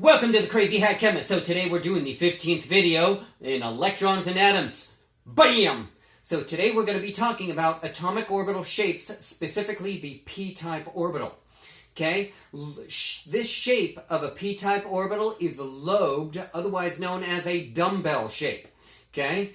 Welcome to the Crazy Hat Chemist. So today we're doing the 15th video in electrons and atoms. Bam! So today we're going to be talking about atomic orbital shapes, specifically the p-type orbital. Okay? This shape of a p-type orbital is lobed, otherwise known as a dumbbell shape. Okay?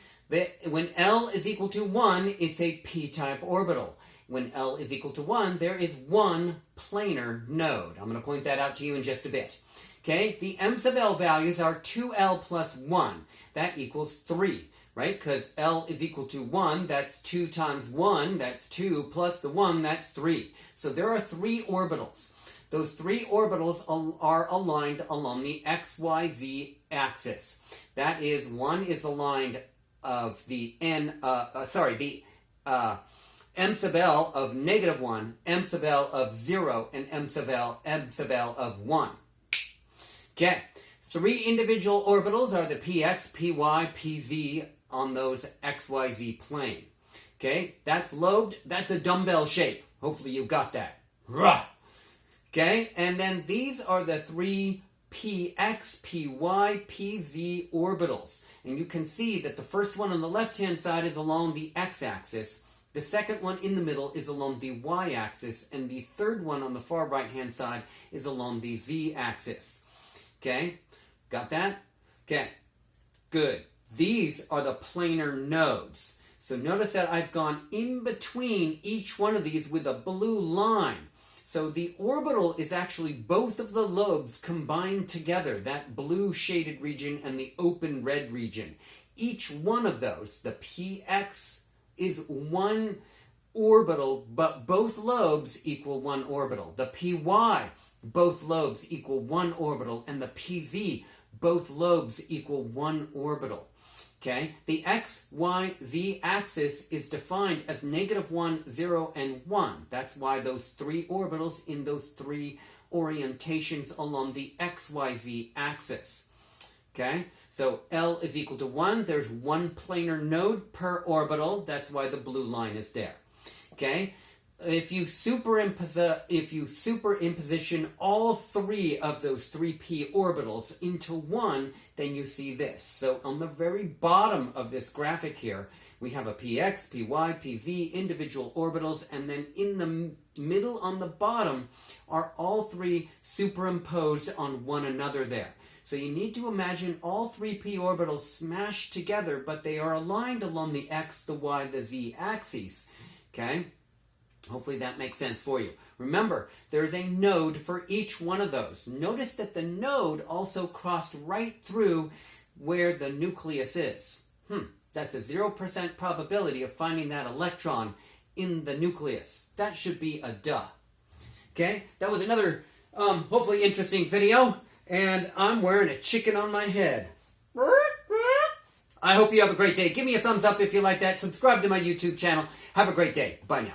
When L is equal to 1, it's a p-type orbital. When L is equal to 1, there is one planar node. I'm going to point that out to you in just a bit. Okay, the m sub L values are 2L plus 1. That equals 3, right? Because L is equal to 1, that's 2 times 1, that's 2, plus the 1, that's 3. So there are 3 orbitals. Those 3 orbitals are aligned along the XYZ axis. That is, one is aligned of the m sub L of negative 1, m sub L of 0, and m sub L of 1. Okay, 3 individual orbitals are the px, py, pz on those xyz plane. Okay, that's lobed, that's a dumbbell shape. Hopefully you got that. Rah! Okay, and then these are the 3 px, py, pz orbitals. And you can see that the first one on the left-hand side is along the x-axis. The second one in the middle is along the y-axis. And the third one on the far right-hand side is along the z-axis. Okay, got that? Okay, good. These are the planar nodes. So notice that I've gone in between each one of these with a blue line. So the orbital is actually both of the lobes combined together, that blue shaded region and the open red region. Each one of those, the px is one orbital, but both lobes equal one orbital. The py, both lobes equal one orbital, and the pz, both lobes equal one orbital. Okay, the x, y, z axis is defined as negative 1, 0, and 1. That's why those 3 orbitals in those 3 orientations along the xyz axis. Okay, so L is equal to 1. There's one planar node per orbital. That's why the blue line is there. Okay. If you superimposition all 3 of those 3p orbitals into one, then you see this. So on the very bottom of this graphic here, we have a px, py, pz individual orbitals, and then in the middle on the bottom are all 3 superimposed on one another there. So you need to imagine all 3p orbitals smashed together, but they are aligned along the x, the y, the z axes. Okay? Hopefully that makes sense for you. Remember, there's a node for each one of those. Notice that the node also crossed right through where the nucleus is. That's a 0% probability of finding that electron in the nucleus. That should be a duh. Okay, that was another hopefully interesting video, and I'm wearing a chicken on my head. I hope you have a great day. Give me a thumbs up if you like that. Subscribe to my YouTube channel. Have a great day. Bye now.